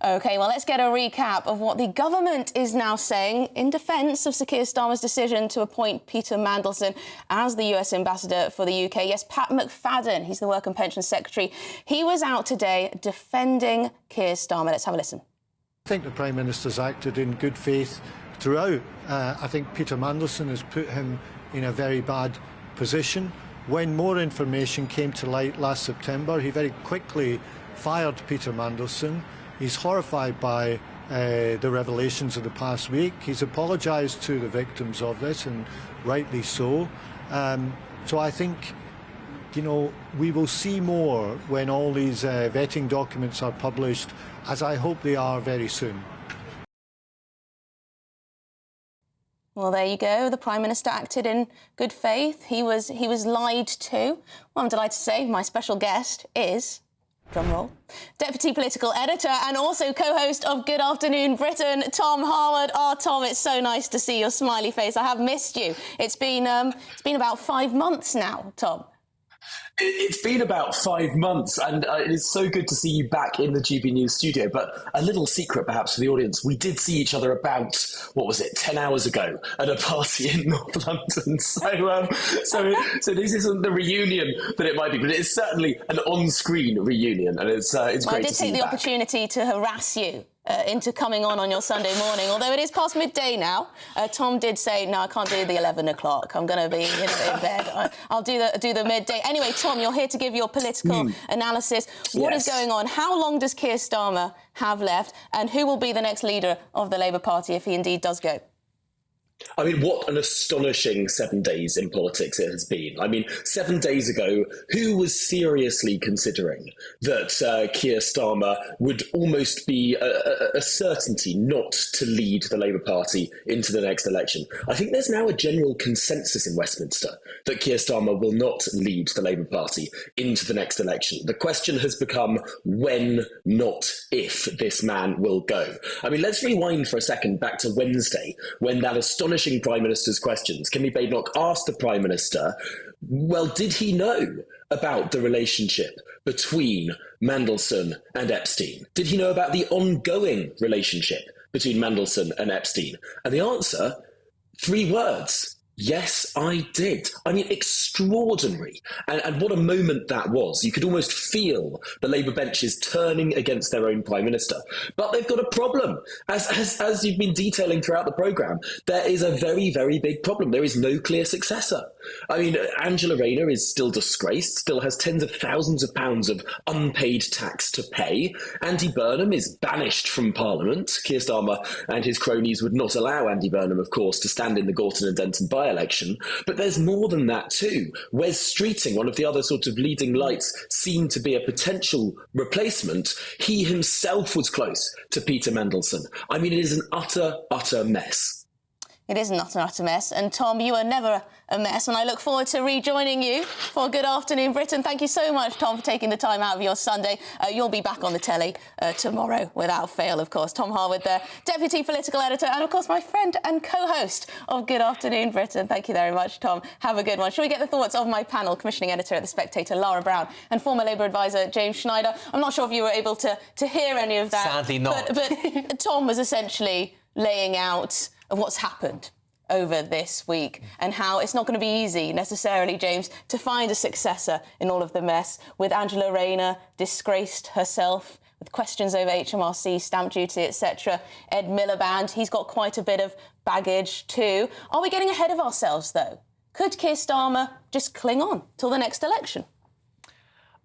OK, well, let's get a recap of what the government is now saying in defence of Sir Keir Starmer's decision to appoint Peter Mandelson as the US ambassador for the UK. Yes, Pat McFadden, he's the Work and Pensions Secretary. He was out today defending Keir Starmer. Let's have a listen. I think the Prime Minister's acted in good faith throughout. I think Peter Mandelson has put him in a very bad position. When more information came to light last September, he very quickly fired Peter Mandelson. He's horrified by the revelations of the past week. He's apologised to the victims of this, and rightly so. So I think, you know, we will see more when all these vetting documents are published, as I hope they are very soon. Well, there you go. The Prime Minister acted in good faith. He was lied to. Well, I'm delighted to say my special guest is, drumroll, Deputy Political Editor and also co-host of Good Afternoon Britain, Tom Harwood. Oh, Tom, it's so nice to see your smiley face. I have missed you. It's been about 5 months now, Tom. It's been about 5 months, and it is so good to see you back in the GB News studio. But a little secret, perhaps, for the audience, we did see each other about, 10 hours ago at a party in North London. So this isn't the reunion that it might be, but it is certainly an on-screen reunion, and it's great to see you back. I did take the opportunity to harass you into coming on your Sunday morning, although it is past midday now. Tom did say, no, I can't do the 11 o'clock. I'm going to be in bed. I'll do the midday. Anyway, Tom, you're here to give your political analysis. What is going on? How long does Keir Starmer have left? And who will be the next leader of the Labour Party if he indeed does go? I mean, what an astonishing 7 days in politics it has been. I mean, 7 days ago, who was seriously considering that Keir Starmer would almost be a certainty not to lead the Labour Party into the next election? I think there's now a general consensus in Westminster that Keir Starmer will not lead the Labour Party into the next election. The question has become when, not if, this man will go. I mean, let's rewind for a second back to Wednesday, when that astonishing Prime Minister's questions, Kimmy Badenoch asked the Prime Minister, well, did he know about the relationship between Mandelson and Epstein? Did he know about the ongoing relationship between Mandelson and Epstein? And the answer, 3 words. Yes, I did. I mean, extraordinary. And what a moment that was. You could almost feel the Labour benches turning against their own Prime Minister. But they've got a problem. As you've been detailing throughout the programme, there is a very, very big problem. There is no clear successor. I mean, Angela Rayner is still disgraced, still has tens of thousands of pounds of unpaid tax to pay. Andy Burnham is banished from Parliament. Keir Starmer and his cronies would not allow Andy Burnham, of course, to stand in the Gorton and Denton by-election. But there's more than that too. Wes Streeting, one of the other sort of leading lights, seen to be a potential replacement. He himself was close to Peter Mandelson. I mean, it is an utter, utter mess. It is not an utter mess. And, Tom, you are never a mess, and I look forward to rejoining you for Good Afternoon Britain. Thank you so much, Tom, for taking the time out of your Sunday. You'll be back on the telly tomorrow, without fail, of course. Tom Harwood there, Deputy Political Editor and, of course, my friend and co-host of Good Afternoon Britain. Thank you very much, Tom. Have a good one. Shall we get the thoughts of my panel, Commissioning Editor at The Spectator, Lara Brown, and former Labour advisor, James Schneider? I'm not sure if you were able to hear any of that. Sadly not. But Tom was essentially laying out what's happened over this week and how it's not going to be easy necessarily, James, to find a successor in all of the mess, with Angela Rayner disgraced herself, with questions over HMRC, stamp duty, etc. Ed Miliband, he's got quite a bit of baggage too. Are we getting ahead of ourselves, though? Could Keir Starmer just cling on till the next election?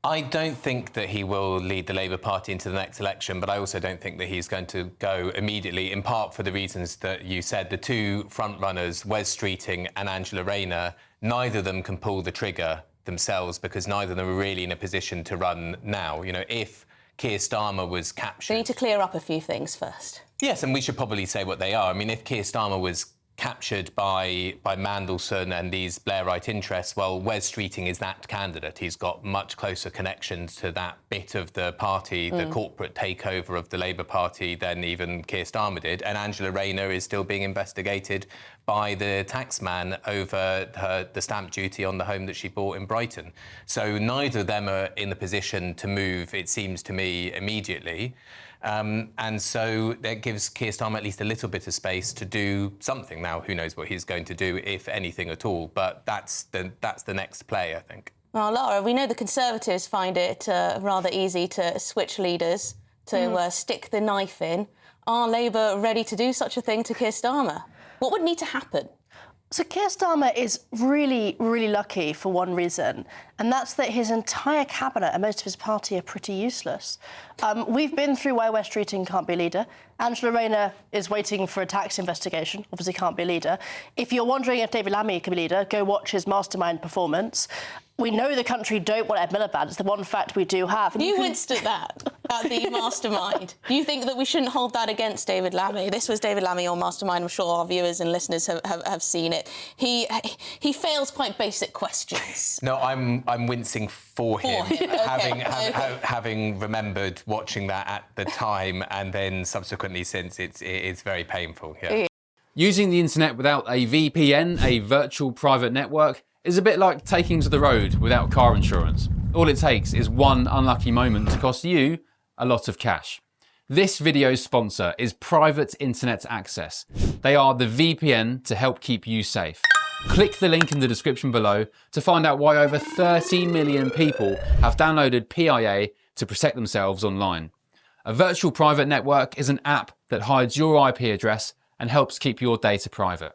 I don't think that he will lead the Labour Party into the next election, but I also don't think that he's going to go immediately, in part for the reasons that you said. The two frontrunners, Wes Streeting and Angela Rayner, neither of them can pull the trigger themselves because neither of them are really in a position to run now. You know, if Keir Starmer was captured... We need to clear up a few things first. Yes, and we should probably say what they are. I mean, if Keir Starmer was captured by Mandelson and these Blairite interests, well, Wes Streeting is that candidate. He's got much closer connections to that bit of the party, the corporate takeover of the Labour Party, than even Keir Starmer did. And Angela Rayner is still being investigated by the taxman over the stamp duty on the home that she bought in Brighton. So neither of them are in the position to move, it seems to me, immediately. And so that gives Keir Starmer at least a little bit of space to do something. Now, who knows what he's going to do, if anything at all, but that's the next play, I think. Well, Laura, we know the Conservatives find it rather easy to switch leaders, to stick the knife in. Are Labour ready to do such a thing to Keir Starmer? What would need to happen? So Keir Starmer is really, really lucky for one reason, and that's that his entire cabinet and most of his party are pretty useless. We've been through why Wes Streeting can't be leader. Angela Rayner is waiting for a tax investigation, obviously can't be leader. If you're wondering if David Lammy can be leader, go watch his Mastermind performance. We know the country don't want Ed Miliband. It's the one fact we do have. And you winced at that, at the Mastermind. Do you think that we shouldn't hold that against David Lammy? This was David Lammy on Mastermind. I'm sure our viewers and listeners have seen it. He fails quite basic questions. No, I'm wincing for him, Okay. having remembered watching that at the time and then subsequently since. It's very painful. Yeah. Using the internet without a VPN, a virtual private network, is a bit like taking to the road without car insurance. All it takes is one unlucky moment to cost you a lot of cash. This video's sponsor is Private Internet Access. They are the VPN to help keep you safe. Click the link in the description below to find out why over 30 million people have downloaded PIA to protect themselves online. A virtual private network is an app that hides your IP address and helps keep your data private.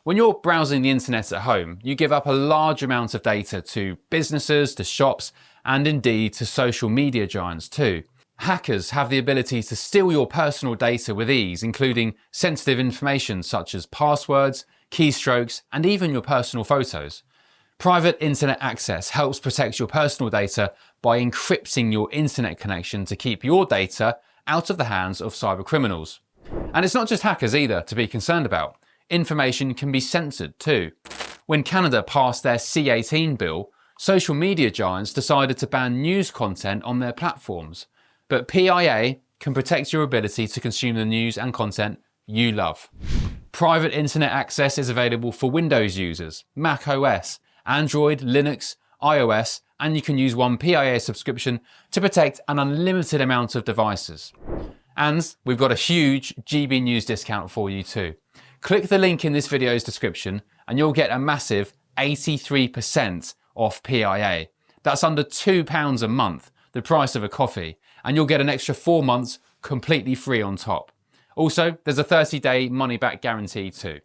When you're browsing the internet at home, you give up a large amount of data to businesses, to shops, and indeed to social media giants too. Hackers have the ability to steal your personal data with ease, including sensitive information such as passwords, keystrokes, and even your personal photos. Private Internet Access helps protect your personal data by encrypting your internet connection to keep your data out of the hands of cyber criminals. And it's not just hackers either to be concerned about. Information can be censored too. When Canada passed their C18 bill, social media giants decided to ban news content on their platforms. But PIA can protect your ability to consume the news and content you love. Private Internet Access is available for Windows users, Mac OS, Android, Linux, iOS, and you can use one PIA subscription to protect an unlimited amount of devices. And we've got a huge GB News discount for you too. Click the link in this video's description and you'll get a massive 83% off PIA. That's under £2 a month, the price of a coffee, and you'll get an extra 4 months completely free on top. Also, there's a 30-day money-back guarantee too.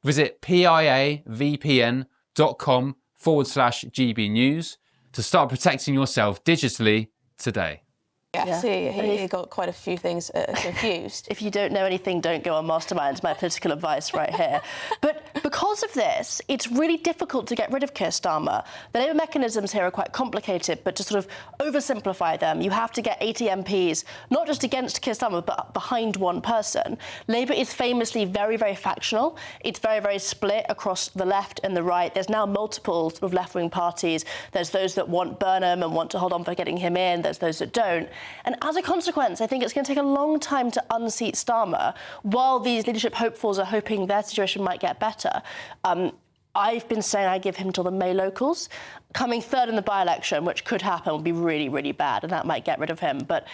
Visit piavpn.com/GB News to start protecting yourself digitally today. Yes, he got quite a few things confused. If you don't know anything, don't go on Mastermind, my political advice right here. But because of this, it's really difficult to get rid of Keir Starmer. The Labour mechanisms here are quite complicated, but to sort of oversimplify them, you have to get 80 MPs, not just against Keir Starmer, but behind one person. Labour is famously very, very factional. It's very, very split across the left and the right. There's now multiple sort of left-wing parties. There's those that want Burnham and want to hold on for getting him in. There's those that don't. And as a consequence, I think it's going to take a long time to unseat Starmer, while these leadership hopefuls are hoping their situation might get better. I've been saying I give him till the May locals. Coming third in the by-election, which could happen, would be really, really bad, and that might get rid of him. But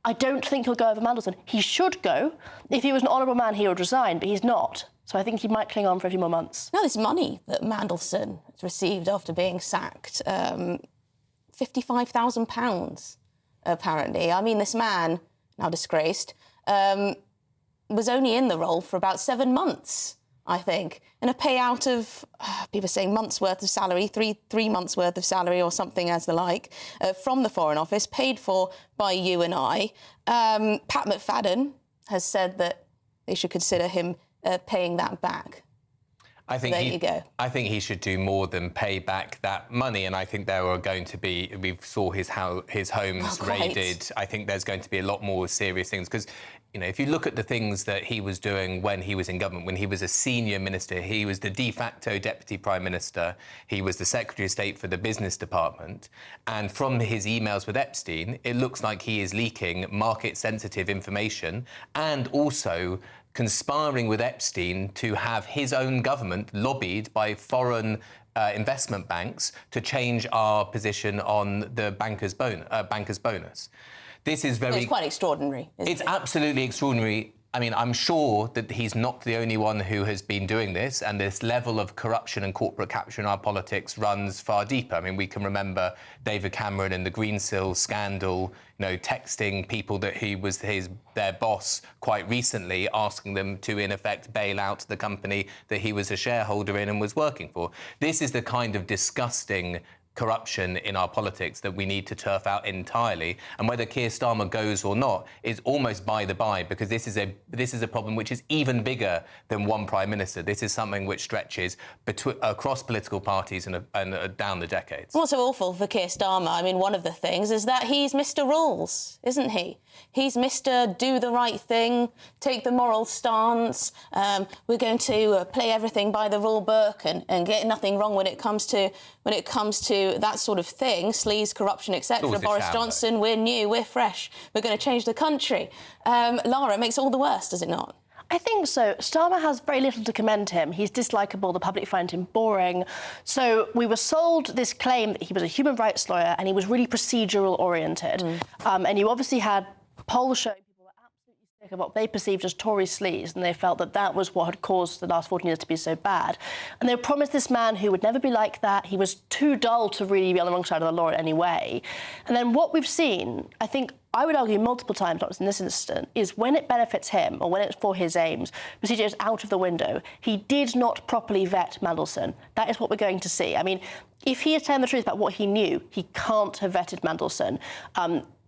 I don't think he'll go over Mandelson. He should go. If he was an honourable man, he would resign, but he's not. So I think he might cling on for a few more months. Now, this money that Mandelson has received after being sacked, £55,000. Apparently. I mean, this man, now disgraced, was only in the role for about 7 months, I think, and a payout of, people are saying months' worth of salary, three months' worth of salary or something as the like, from the Foreign Office, paid for by you and I. Pat McFadden has said that they should consider him paying that back. I think there you go. I think he should do more than pay back that money, and I think there are going to be. We saw his homes raided. I think there's going to be a lot more serious things because, you know, if you look at the things that he was doing when he was in government, when he was a senior minister, he was the de facto deputy prime minister. He was the secretary of state for the business department, and from his emails with Epstein, it looks like he is leaking market-sensitive information and also conspiring with Epstein to have his own government lobbied by foreign investment banks to change our position on the banker's bonus. This is very... It's quite extraordinary, isn't It's it? absolutely extraordinary. I mean, I'm sure that he's not the only one who has been doing this, and this level of corruption and corporate capture in our politics runs far deeper. I mean, we can remember David Cameron and the Greensill scandal, you know, texting people that he was their boss quite recently, asking them to, in effect, bail out the company that he was a shareholder in and was working for. This is the kind of disgusting corruption in our politics that we need to turf out entirely, and whether Keir Starmer goes or not is almost by the by, because this is a problem which is even bigger than one Prime Minister. This is something which stretches across political parties and down the decades. What's so awful for Keir Starmer, I mean, one of the things is that he's Mr. Rules, isn't he? He's Mr. Do the right thing, take the moral stance. We're going to play everything by the rule book and get nothing wrong when it comes to that sort of thing, sleaze, corruption, etc. Boris Johnson, we're new, we're fresh, we're going to change the country. Lara, it makes it all the worse, does it not? I think so. Starmer has very little to commend him. He's dislikable, the public find him boring. So we were sold this claim that he was a human rights lawyer and he was really procedural-oriented. And you obviously had polls showing people were absolutely sick of what they perceived as Tory sleaze, and they felt that that was what had caused the last 14 years to be so bad. And they promised this man who would never be like that. He was too dull to really be on the wrong side of the law in any way. And then what we've seen, I think, I would argue multiple times, not just in this instance, is when it benefits him or when it's for his aims, procedure is out of the window. He did not properly vet Mandelson. That is what we're going to see. I mean, if he is telling the truth about what he knew, he can't have vetted Mandelson.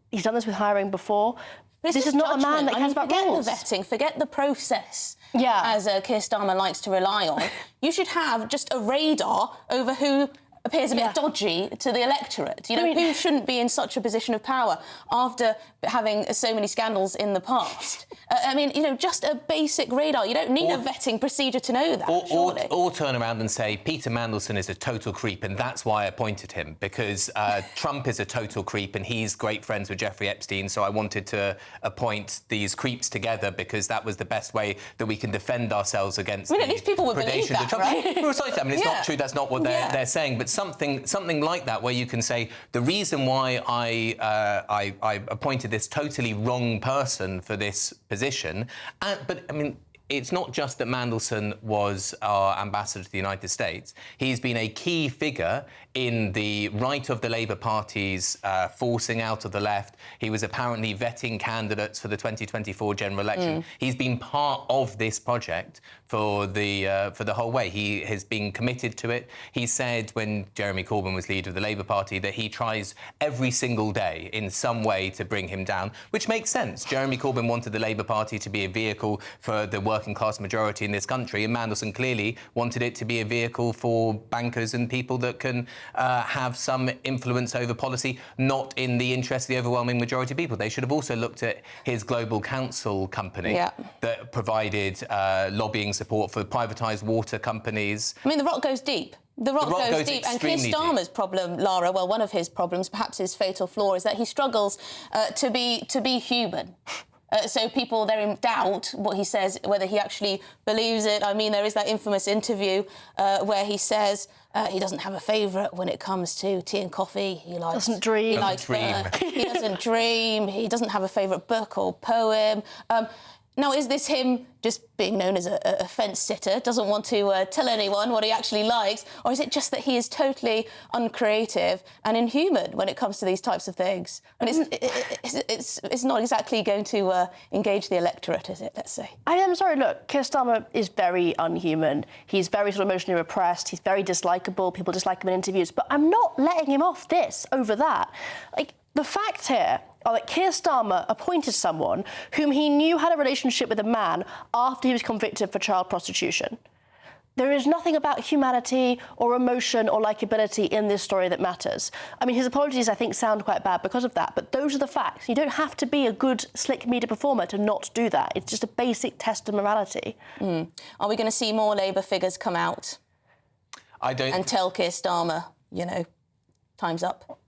He's done this with hiring before. This is not a man that cares about rules. Forget the vetting, forget the process, as Keir Starmer likes to rely on. You should have just a radar over who appears a bit dodgy to the electorate. You know, who shouldn't be in such a position of power after having so many scandals in the past? I mean, you know, just a basic radar. You don't need a vetting procedure to know that, surely. Or turn around and say, Peter Mandelson is a total creep, and that's why I appointed him, because Trump is a total creep and he's great friends with Jeffrey Epstein, so I wanted to appoint these creeps together because that was the best way that we can defend ourselves against at least people would believe that, right? Precisely. I mean, it's not true, that's not what they're saying, but something like that, where you can say, the reason why I appointed this totally wrong person for this position, but I mean, it's not just that Mandelson was our ambassador to the United States. He's been a key figure in the right of the Labour Party's forcing out of the left. He was apparently vetting candidates for the 2024 general election. He's been part of this project for the whole way. He has been committed to it. He said when Jeremy Corbyn was leader of the Labour Party that he tries every single day in some way to bring him down, which makes sense. Jeremy Corbyn wanted the Labour Party to be a vehicle for the working class majority in this country, and Mandelson clearly wanted it to be a vehicle for bankers and people that can have some influence over policy, not in the interest of the overwhelming majority of people. They should have also looked at his global counsel company that provided lobbying support for privatised water companies. I mean, the rot goes deep. The rot goes deep. And Keir Starmer's problem, Lara, well, one of his problems, perhaps his fatal flaw, is that he struggles to be human. So people, they're in doubt what he says, whether he actually believes it. I mean, there is that infamous interview where he says he doesn't have a favourite when it comes to tea and coffee. He doesn't dream. He doesn't dream. He doesn't have a favourite book or poem. Now, is this him just being known as a fence sitter, doesn't want to tell anyone what he actually likes, or is it just that he is totally uncreative and inhuman when it comes to these types of things? And it's not exactly going to engage the electorate, is it, let's say? I'm sorry, look, Keir Starmer is very unhuman. He's very sort of emotionally repressed. He's very dislikable. People dislike him in interviews. But I'm not letting him off this over that. Like, the facts here are that Keir Starmer appointed someone whom he knew had a relationship with a man after he was convicted for child prostitution. There is nothing about humanity or emotion or likability in this story that matters. I mean, his apologies, I think, sound quite bad because of that, but those are the facts. You don't have to be a good, slick media performer to not do that. It's just a basic test of morality. Are we going to see more Labour figures come out and tell Keir Starmer, you know, time's up?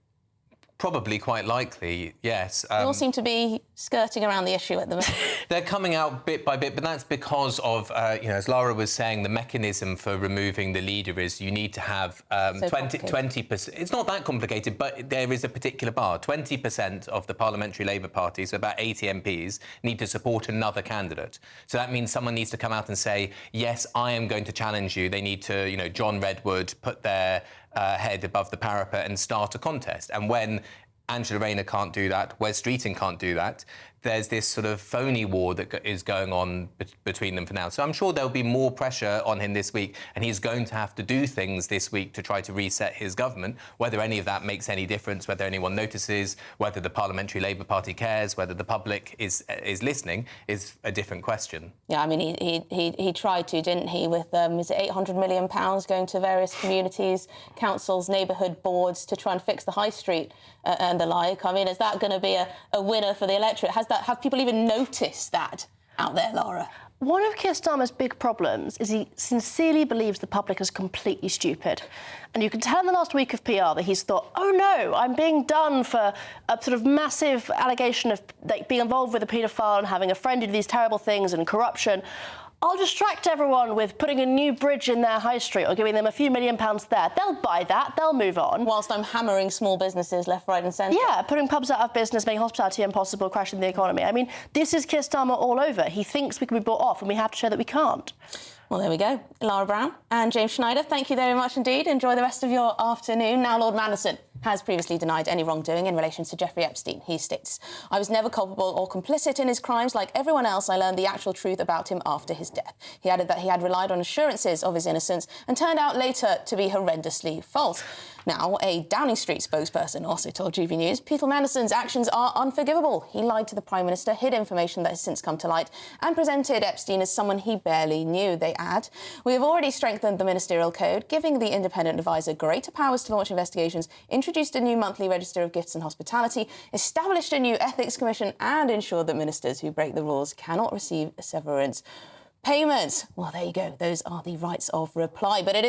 Probably, quite likely, yes. They all seem to be skirting around the issue at the moment. They're coming out bit by bit, but that's because of, as Lara was saying, the mechanism for removing the leader is you need to have 20%. It's not that complicated, but there is a particular bar. 20% of the Parliamentary Labour Party, so about 80 MPs, need to support another candidate. So that means someone needs to come out and say, yes, I am going to challenge you. They need to, John Redwood, put their head above the parapet and start a contest. And when Angela Rayner can't do that, Wes Streeting can't do that, there's this sort of phony war that is going on between them for now. So I'm sure there'll be more pressure on him this week, and he's going to have to do things this week to try to reset his government. Whether any of that makes any difference, whether anyone notices, whether the Parliamentary Labour Party cares, whether the public is listening, is a different question. Yeah, I mean, he tried to, didn't he, with, is it £800 million going to various communities, councils, neighbourhood boards to try and fix the high street and the like. I mean, is that going to be a winner for the electorate? Have people even noticed that out there, Lara? One of Keir Starmer's big problems is he sincerely believes the public is completely stupid. And you can tell in the last week of PR that he's thought, oh no, I'm being done for a sort of massive allegation of being involved with a paedophile and having a friend who did these terrible things and corruption. I'll distract everyone with putting a new bridge in their high street or giving them a few £1 million there. They'll buy that, they'll move on. Whilst I'm hammering small businesses left, right and centre. Yeah, putting pubs out of business, making hospitality impossible, crashing the economy. I mean, this is Keir Starmer all over. He thinks we can be bought off and we have to show that we can't. Well, there we go. Lara Brown and James Schneider, thank you very much indeed. Enjoy the rest of your afternoon. Now, Lord Mandelson has previously denied any wrongdoing in relation to Jeffrey Epstein. He states, I was never culpable or complicit in his crimes. Like everyone else, I learned the actual truth about him after his death. He added that he had relied on assurances of his innocence and turned out later to be horrendously false. Now, a Downing Street spokesperson also told GB News, Peter Mandelson's actions are unforgivable. He lied to the Prime Minister, hid information that has since come to light, and presented Epstein as someone he barely knew, they add. We have already strengthened the ministerial code, giving the independent advisor greater powers to launch investigations, introduced a new monthly register of gifts and hospitality, established a new ethics commission, and ensured that ministers who break the rules cannot receive severance payments. Well, there you go. Those are the rights of reply. But it is